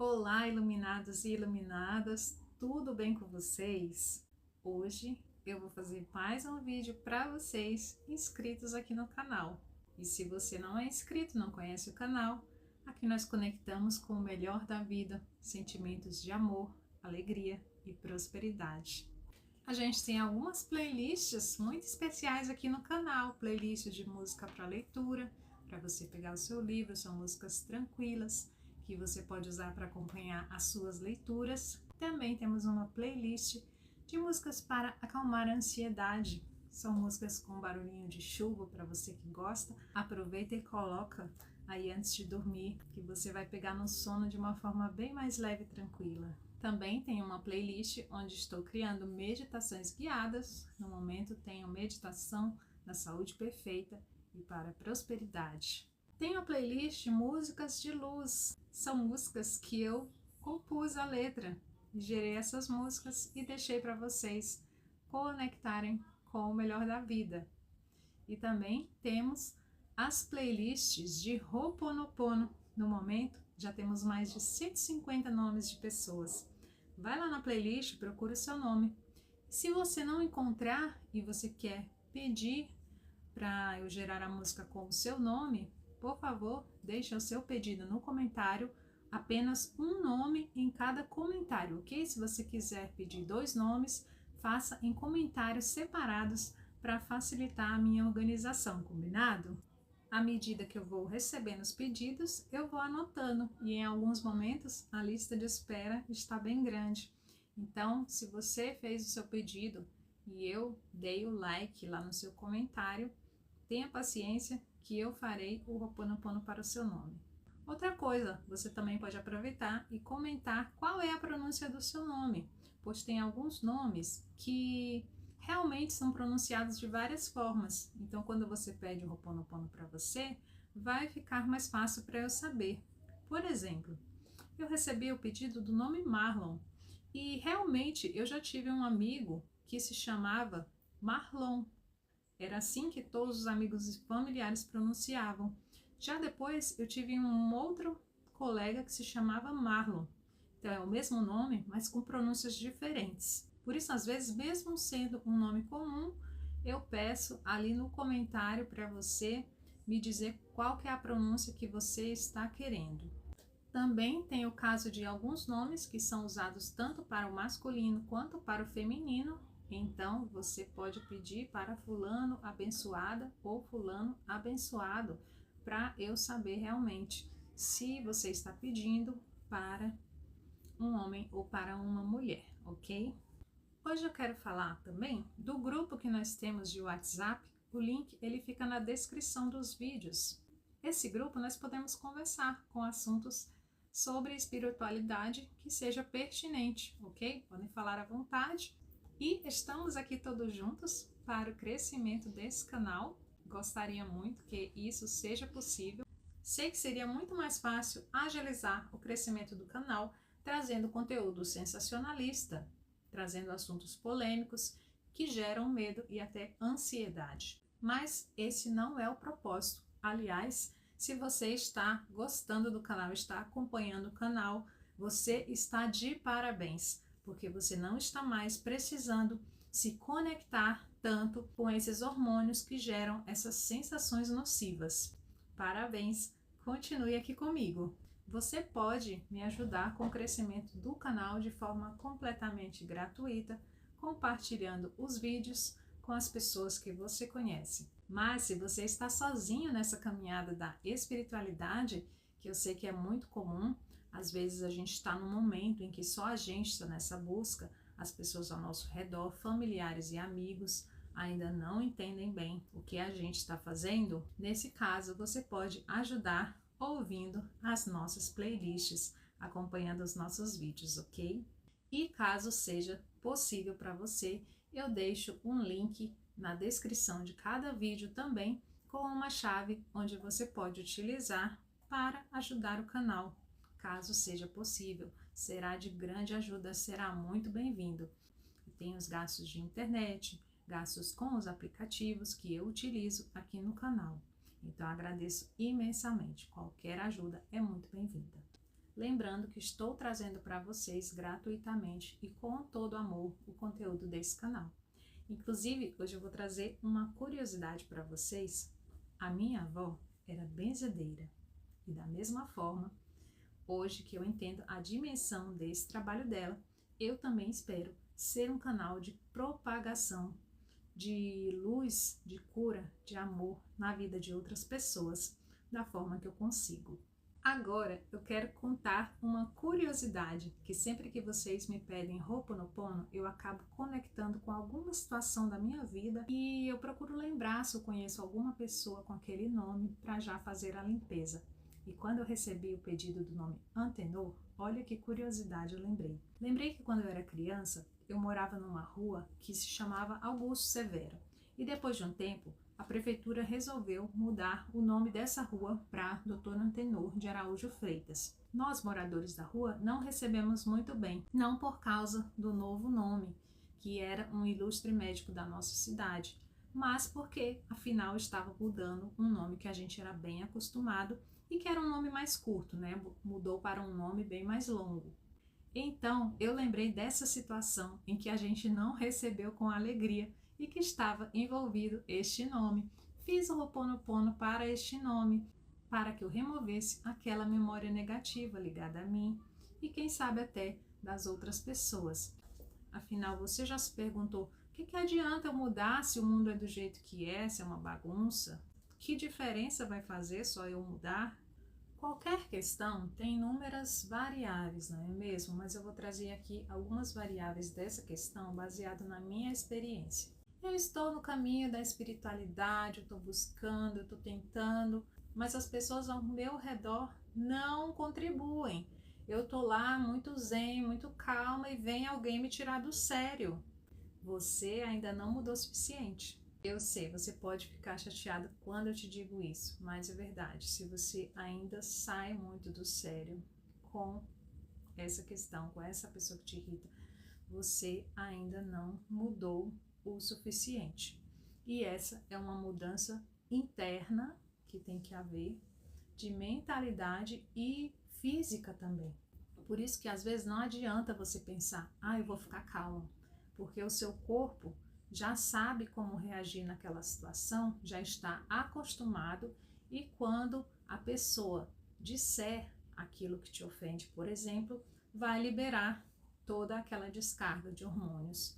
Olá, iluminados e iluminadas, tudo bem com vocês? Hoje eu vou fazer mais um vídeo para vocês inscritos aqui no canal. E se você não é inscrito, não conhece o canal, aqui nós conectamos com o melhor da vida, sentimentos de amor, alegria e prosperidade. A gente tem algumas playlists muito especiais aqui no canal, playlist de música para leitura, para você pegar o seu livro, são músicas tranquilas, que você pode usar para acompanhar as suas leituras. Também temos uma playlist de músicas para acalmar a ansiedade. São músicas com barulhinho de chuva para você que gosta. Aproveita e coloca aí antes de dormir, que você vai pegar no sono de uma forma bem mais leve e tranquila. Também tem uma playlist onde estou criando meditações guiadas. No momento tenho meditação da saúde perfeita e para a prosperidade. Tenho a playlist Músicas de Luz. São músicas que eu compus a letra, gerei essas músicas e deixei para vocês conectarem com o melhor da vida. E também temos as playlists de Ho'oponopono. No momento já temos mais de 150 nomes de pessoas. Vai lá na playlist, procura o seu nome. Se você não encontrar e você quer pedir para eu gerar a música com o seu nome, por favor, deixe o seu pedido no comentário, apenas um nome em cada comentário, ok? Se você quiser pedir 2 nomes, faça em comentários separados para facilitar a minha organização, combinado? À medida que eu vou recebendo os pedidos, eu vou anotando e em alguns momentos a lista de espera está bem grande. Então, se você fez o seu pedido e eu dei o like lá no seu comentário, tenha paciência que eu farei o Ho'oponopono para o seu nome. Outra coisa, você também pode aproveitar e comentar qual é a pronúncia do seu nome, pois tem alguns nomes que realmente são pronunciados de várias formas. Então, quando você pede o Ho'oponopono para você, vai ficar mais fácil para eu saber. Por exemplo, eu recebi o pedido do nome Marlon e realmente eu já tive um amigo que se chamava Marlon. Era assim que todos os amigos e familiares pronunciavam. Já depois eu tive um outro colega que se chamava Marlon. Então é o mesmo nome, mas com pronúncias diferentes. Por isso, às vezes, mesmo sendo um nome comum, eu peço ali no comentário para você me dizer qual que é a pronúncia que você está querendo. Também tem o caso de alguns nomes que são usados tanto para o masculino quanto para o feminino. Então, você pode pedir para fulano abençoada ou fulano abençoado, para eu saber realmente se você está pedindo para um homem ou para uma mulher, ok? Hoje eu quero falar também do grupo que nós temos de WhatsApp. O link ele fica na descrição dos vídeos. Esse grupo nós podemos conversar com assuntos sobre espiritualidade que seja pertinente, ok? Podem falar à vontade. E estamos aqui todos juntos para o crescimento desse canal. Gostaria muito que isso seja possível. Sei que seria muito mais fácil agilizar o crescimento do canal, trazendo conteúdo sensacionalista, trazendo assuntos polêmicos que geram medo e até ansiedade. Mas esse não é o propósito. Aliás, se você está gostando do canal, está acompanhando o canal, você está de parabéns, porque você não está mais precisando se conectar tanto com esses hormônios que geram essas sensações nocivas. Parabéns, continue aqui comigo. Você pode me ajudar com o crescimento do canal de forma completamente gratuita, compartilhando os vídeos com as pessoas que você conhece. Mas se você está sozinho nessa caminhada da espiritualidade, que eu sei que é muito comum, às vezes a gente está num momento em que só a gente está nessa busca, as pessoas ao nosso redor, familiares e amigos, ainda não entendem bem o que a gente está fazendo. Nesse caso, você pode ajudar ouvindo as nossas playlists, acompanhando os nossos vídeos, ok? E caso seja possível para você, eu deixo um link na descrição de cada vídeo também, com uma chave onde você pode utilizar para ajudar o canal. Caso seja possível, será de grande ajuda, será muito bem-vindo. Tem os gastos de internet, gastos com os aplicativos que eu utilizo aqui no canal. Então, agradeço imensamente. Qualquer ajuda é muito bem-vinda. lembrando que estou trazendo para vocês gratuitamente e com todo amor o conteúdo desse canal. Inclusive, hoje eu vou trazer uma curiosidade para vocês. A minha avó era benzedeira e da mesma forma, hoje que eu entendo a dimensão desse trabalho dela, eu também espero ser um canal de propagação de luz, de cura, de amor na vida de outras pessoas, da forma que eu consigo. Agora eu quero contar uma curiosidade que sempre que vocês me pedem Ho'oponopono, eu acabo conectando com alguma situação da minha vida e eu procuro lembrar se eu conheço alguma pessoa com aquele nome para já fazer a limpeza. E quando eu recebi o pedido do nome Antenor, olha que curiosidade eu lembrei. Lembrei que quando eu era criança, eu morava numa rua que se chamava Augusto Severo. E depois de um tempo, a prefeitura resolveu mudar o nome dessa rua para Dr. Antenor de Araújo Freitas. Nós, moradores da rua, não recebemos muito bem, não por causa do novo nome, que era um ilustre médico da nossa cidade, mas porque, afinal, estava mudando um nome que a gente era bem acostumado e que era um nome mais curto, né? Mudou para um nome bem mais longo. Então, eu lembrei dessa situação em que a gente não recebeu com alegria e que estava envolvido este nome. Fiz o Ho'oponopono para este nome, para que eu removesse aquela memória negativa ligada a mim e quem sabe até das outras pessoas. Afinal, você já se perguntou, o que adianta eu mudar se o mundo é do jeito que é, se é uma bagunça? Que diferença vai fazer só eu mudar? Qualquer questão tem inúmeras variáveis, não é mesmo? Mas eu vou trazer aqui algumas variáveis dessa questão baseado na minha experiência. Eu estou no caminho da espiritualidade, eu estou buscando, eu estou tentando, mas as pessoas ao meu redor não contribuem. Eu estou lá muito zen, muito calma e vem alguém me tirar do sério. Você ainda não mudou o suficiente. Eu sei, você pode ficar chateado quando eu te digo isso, mas é verdade. Se você ainda sai muito do sério com essa questão, com essa pessoa que te irrita, você ainda não mudou o suficiente. E essa é uma mudança interna que tem que haver, de mentalidade e física também. Por isso que às vezes não adianta você pensar, eu vou ficar calmo, porque o seu corpo já sabe como reagir naquela situação, já está acostumado e quando a pessoa disser aquilo que te ofende, por exemplo, vai liberar toda aquela descarga de hormônios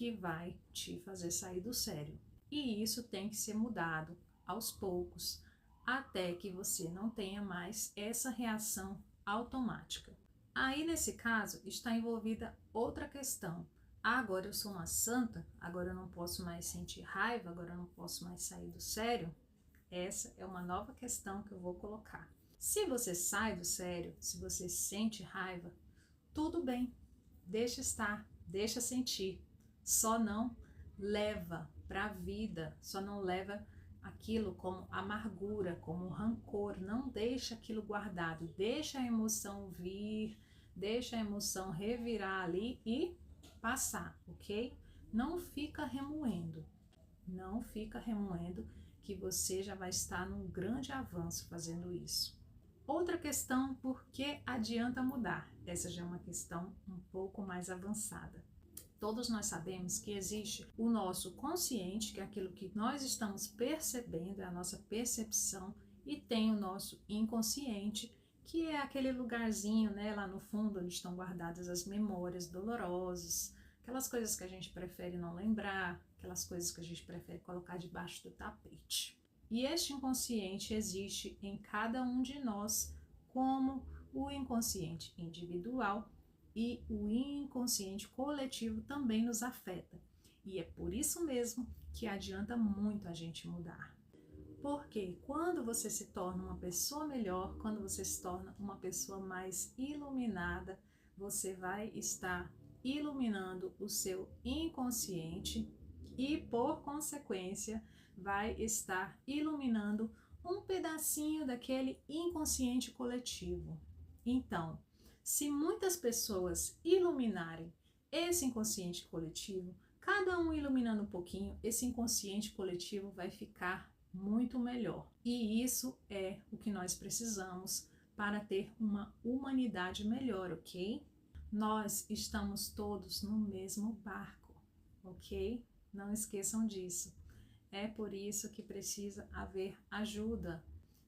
que vai te fazer sair do sério. E isso tem que ser mudado aos poucos, até que você não tenha mais essa reação automática. Aí, nesse caso, está envolvida outra questão. Agora eu sou uma santa, agora eu não posso mais sentir raiva, agora eu não posso mais sair do sério? Essa é uma nova questão que eu vou colocar. Se você sai do sério, se você sente raiva, tudo bem, deixa estar, deixa sentir. Só não leva para a vida, só não leva aquilo como amargura, como rancor, não deixa aquilo guardado, deixa a emoção vir, deixa a emoção revirar ali e passar, ok? Não fica remoendo que você já vai estar num grande avanço fazendo isso. Outra questão, por que adianta mudar? Essa já é uma questão um pouco mais avançada. Todos nós sabemos que existe o nosso consciente, que é aquilo que nós estamos percebendo, é a nossa percepção, e tem o nosso inconsciente, que é aquele lugarzinho, né, lá no fundo, onde estão guardadas as memórias dolorosas, aquelas coisas que a gente prefere não lembrar, aquelas coisas que a gente prefere colocar debaixo do tapete. E este inconsciente existe em cada um de nós, como o inconsciente individual e o inconsciente coletivo também nos afeta. E é por isso mesmo que adianta muito a gente mudar. Porque quando você se torna uma pessoa melhor, quando você se torna uma pessoa mais iluminada, você vai estar iluminando o seu inconsciente e, por consequência, vai estar iluminando um pedacinho daquele inconsciente coletivo. Então, se muitas pessoas iluminarem esse inconsciente coletivo, cada um iluminando um pouquinho, esse inconsciente coletivo vai ficar muito melhor. E isso é o que nós precisamos para ter uma humanidade melhor, ok? Nós estamos todos no mesmo barco, ok? Não esqueçam disso. É por isso que precisa haver ajuda.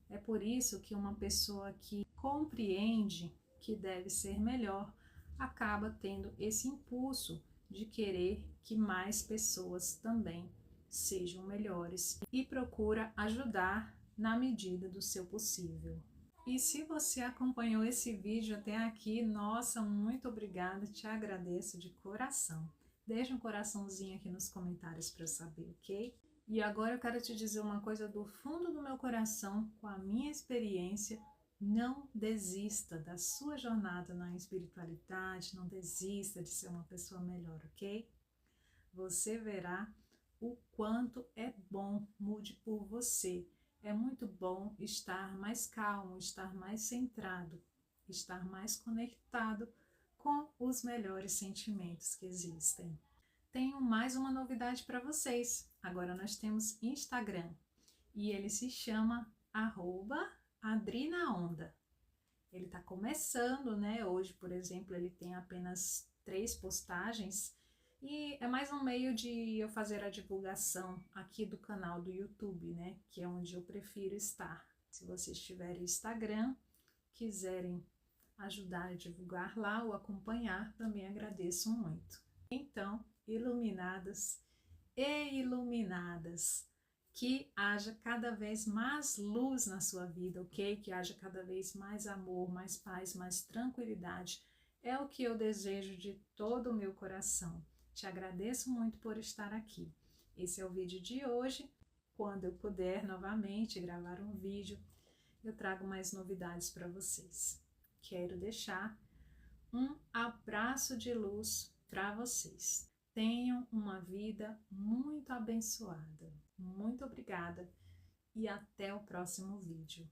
É por isso que uma pessoa que compreende que deve ser melhor acaba tendo esse impulso de querer que mais pessoas também sejam melhores e procura ajudar na medida do seu possível. E se você acompanhou esse vídeo até aqui, nossa, muito obrigada, te agradeço de coração. Deixa um coraçãozinho aqui nos comentários para eu saber, ok? E agora eu quero te dizer uma coisa do fundo do meu coração, com a minha experiência. Não desista da sua jornada na espiritualidade, não desista de ser uma pessoa melhor, ok? Você verá o quanto é bom, mude por você. É muito bom estar mais calmo, estar mais centrado, estar mais conectado com os melhores sentimentos que existem. Tenho mais uma novidade para vocês. Agora nós temos Instagram e ele se chama @adrinaonda. Ele está começando, né? Hoje, por exemplo, ele tem apenas 3 postagens e é mais um meio de eu fazer a divulgação aqui do canal do YouTube, né? Que é onde eu prefiro estar. Se vocês tiverem Instagram, quiserem ajudar a divulgar lá ou acompanhar, também agradeço muito. Então, iluminados e iluminadas, que haja cada vez mais luz na sua vida, ok? Que haja cada vez mais amor, mais paz, mais tranquilidade. É o que eu desejo de todo o meu coração. Te agradeço muito por estar aqui. Esse é o vídeo de hoje. Quando eu puder novamente gravar um vídeo, eu trago mais novidades para vocês. Quero deixar um abraço de luz para vocês. Tenham uma vida muito abençoada. Muito obrigada e até o próximo vídeo.